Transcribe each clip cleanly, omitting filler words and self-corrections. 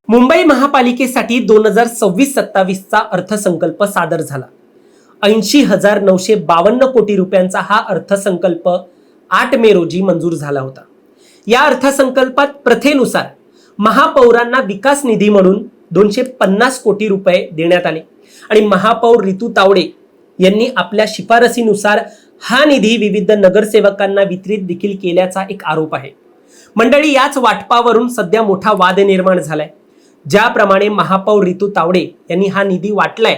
मुंबई महापालिकेसाठी 2026-27 चा अर्थसंकल्प सादर झाला. 80,952 कोटी रुपयांचा हा अर्थसंकल्प 8 मे रोजी मंजूर झाला होता. या अर्थसंकल्पात प्रथेनुसार महापौरांना विकास निधी म्हणून 250 कोटी रुपये देण्यात आले आणि महापौर रितू तावडे यांनी आपल्या शिफारसीनुसार हा निधी विविध नगरसेवकांना वितरित देखील केल्याचा एक आरोप आहे. मंडळी, याच वाटपावरून सध्या मोठा वाद निर्माण झालाय. ज्याप्रमाणे महापौर रितू तावडे यांनी हा निधी वाटलाय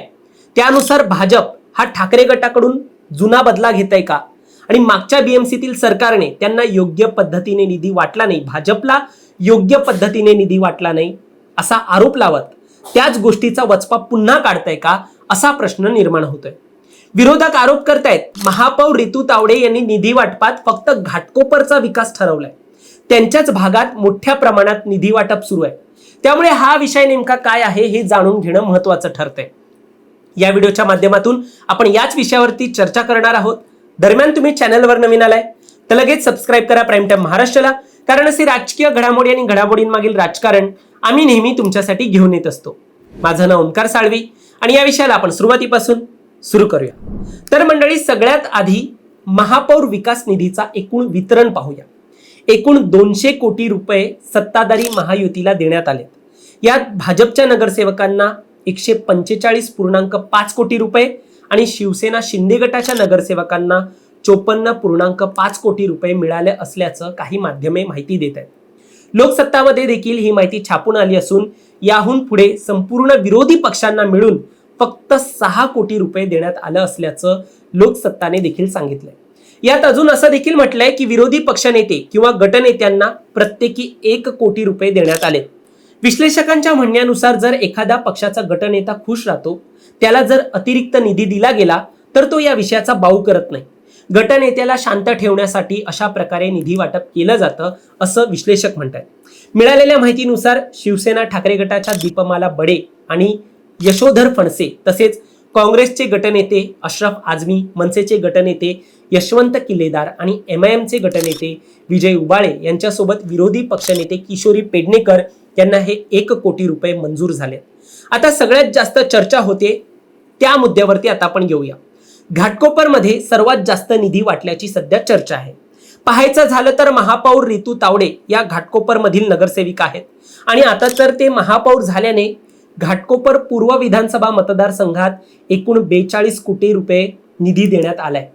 त्यानुसार भाजप हा ठाकरे गटाकडून जुना बदला घेताय का आणि मागच्या बीएमसीतील सरकारने त्यांना योग्य पद्धतीने निधी वाटला नाही, भाजपला योग्य पद्धतीने निधी वाटला नाही असा आरोप लावत त्याच गोष्टीचा वचपा पुन्हा काढताय का असा प्रश्न निर्माण होतोय. विरोधक आरोप करतायत महापौर रितू तावडे यांनी निधी वाटपात फक्त घाटकोपरचा विकास ठरवलाय, त्यांच्याच भागात मोठ्या प्रमाणात निधी वाटप सुरू आहे. त्यामुळे हा विषय नेमका काय आहे हे जाणून घेणं महत्त्वाचं ठरतंय. या व्हिडिओच्या माध्यमातून आपण याच विषयावरती चर्चा करणार आहोत. दरम्यान तुम्ही चॅनलवर नवीन आलाय तर लगेच सबस्क्राईब करा प्राईम टाइम महाराष्ट्राला, कारण असे राजकीय घडामोडी आणि घडामोडींमागील राजकारण आम्ही नेहमी तुमच्यासाठी घेऊन येत असतो. माझं नाव ओंकार साळवी आणि या विषयाला आपण सुरुवातीपासून सुरू करूया. तर मंडळी, सगळ्यात आधी महापौर विकास निधीचा एकूण वितरण पाहूया. एकूण 200 कोटी रुपये सत्ताधारी महायुतीला देण्यात आले. यात भाजपच्या नगरसेवकांना 145.5 कोटी रुपये आणि शिवसेना शिंदे गटाच्या नगरसेवकांना 54.5 कोटी रुपये मिळाले असल्याचं काही माध्यमे माहिती देत आहेत. लोकसत्तामध्ये देखील ही माहिती छापून आली असून याहून पुढे संपूर्ण विरोधी पक्षांना मिळून फक्त 6 कोटी रुपये देण्यात आलं असल्याचं लोकसत्ताने देखील सांगितलंय. यात अजून असं देखील म्हटलंय की विरोधी पक्षनेते किंवा गटनेत्यांना प्रत्येकी 1 कोटी रुपये देण्यात आले. विश्लेषकांच्या म्हणण्यानुसार जर एखादा पक्षाचा गटनेता खुश राहतो, त्याला जर अतिरिक्त निधी दिला गेला तर तो या विषयाचा बाऊ करत नाही. गटनेत्याला शांत ठेवण्यासाठी अशा प्रकारे निधी वाटप केलं जातं असं विश्लेषक म्हणतात. मिळालेल्या माहितीनुसार शिवसेना ठाकरे गटाच्या दीपमाला बडे आणि यशोधर फणसे तसेच काँग्रेसचे गटनेते अशरफ आझमी, मनसेचे गटनेते यशवंत किल्लेदार आणि MIMचे गटनेते विजय उबाळे यांच्यासोबत विरोधी पक्षनेते किशोरी पेडणेकर यांना हे 1 कोटी रुपये मंजूर झाले. आता सगळ्यात जास्त चर्चा होते त्या मुद्द्यावरती आता आपण घेऊया. घाटकोपरमध्ये सर्वात जास्त निधी वाटल्याची सध्या चर्चा आहे. पाहायचं झालं तर महापौर रितू तावडे या घाटकोपरमधील नगरसेविका आहेत आणि आता तर ते महापौर झाल्याने घाटकोपर पूर्व विधानसभा मतदारसंघात एकूण 42 कोटी रुपये निधी देण्यात आलाय.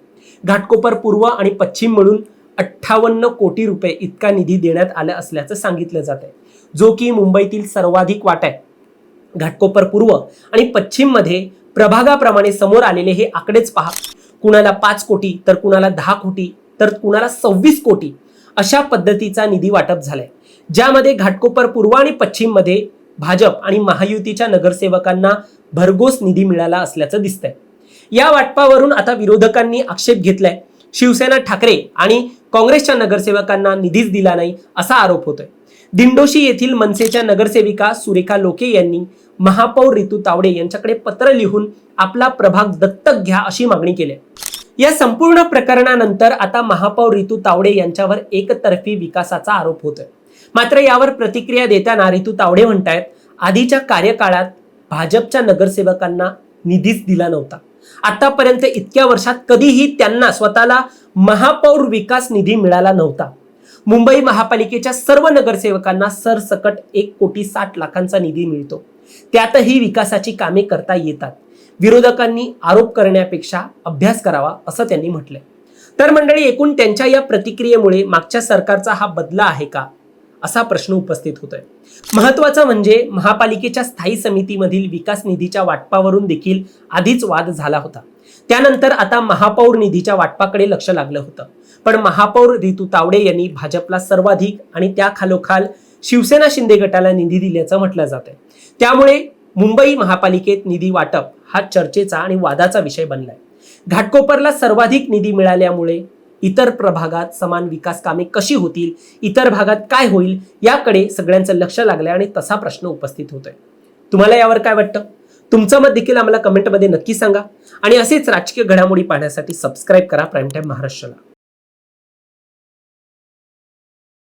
घाटकोपर पूर्व आणि पश्चिम मिळून 58 कोटी रुपये इतका निधी देण्यात आला असल्याचं सांगितलं जात आहे, जो की मुंबईतील सर्वाधिक वाटा आहे. घाटकोपर पूर्व आणि पश्चिम मध्ये प्रभागाप्रमाणे समोर आलेले हे आकडेच पहा. कुणाला 5 कोटी तर कुणाला 10 कोटी तर कुणाला 26 कोटी अशा पद्धतीचा निधी वाटप झालाय, ज्यामध्ये घाटकोपर पूर्व आणि पश्चिम मध्ये भाजप आणि महायुतीच्या नगरसेवकांना भरघोस निधी मिळाला असल्याचं दिसतंय. या वाटपावरून आता विरोधकांनी आक्षेप घेतलाय शिवसेना ठाकरे आणि काँग्रेसच्या नगरसेवकांना निधीच दिला नाही असा आरोप होतोय. दिंडोशी येथील मनसेच्या नगरसेविका सुरेखा लोके यांनी महापौर रितू तावडे यांच्याकडे पत्र लिहून आपला प्रभाग दत्तक घ्या अशी मागणी केली. या संपूर्ण प्रकरणानंतर आता महापौर रितू तावडे यांच्यावर एकतर्फी विकासाचा आरोप होतोय. मात्र यावर प्रतिक्रिया देताना रितू तावडे म्हणतायत, आधीच्या कार्यकाळात भाजपच्या नगरसेवकांना निधीच दिला नव्हता. आतापर्यंत इतक्या वर्षात कधीही त्यांना स्वतःला महापौर विकास निधी मिळाला नव्हता. मुंबई महापालिकेच्या सर्व नगरसेवकांना सरसकट 1,60,00,000चा निधी मिळतो. त्यातही विकासाची कामे करता येतात. विरोधकांनी आरोप करण्यापेक्षा अभ्यास करावा असं त्यांनी म्हटलंय. तर मंडळी, एकूण त्यांच्या या प्रतिक्रियेमुळे मागच्या सरकारचा हा बदला आहे का असा प्रश्न उपस्थित होतोय. महत्वाचं म्हणजे महापालिकेच्या स्थायी समितीमधील विकास निधीच्या वाटपावरून देखील आधीच वाद झाला होता. त्यानंतर आता महापौर निधीच्या वाटपाकडे लक्ष लागलं होतं. पण महापौर रितू तावडे यांनी भाजपला सर्वाधिक आणि त्या खालोखाल शिवसेना शिंदे गटाला निधी दिल्याचं म्हटलं जात आहे. त्यामुळे मुंबई महापालिकेत निधी वाटप हा चर्चेचा आणि वादाचा विषय बनलाय. घाटकोपरला सर्वाधिक निधी मिळाल्यामुळे इतर प्रभागात समान विकास कामे कशी होतील, इतर भागात काय होईल याकडे सगळ्यांचं लक्ष लागलंय आणि तसा प्रश्न उपस्थित होतोय. तुम्हाला यावर काय वाटतं? तुमचं मत देखील आम्हाला कमेंटमध्ये नक्की सांगा आणि असेच राजकीय घडामोडी पाहण्यासाठी सबस्क्राईब करा प्राईम टाइम महाराष्ट्राला.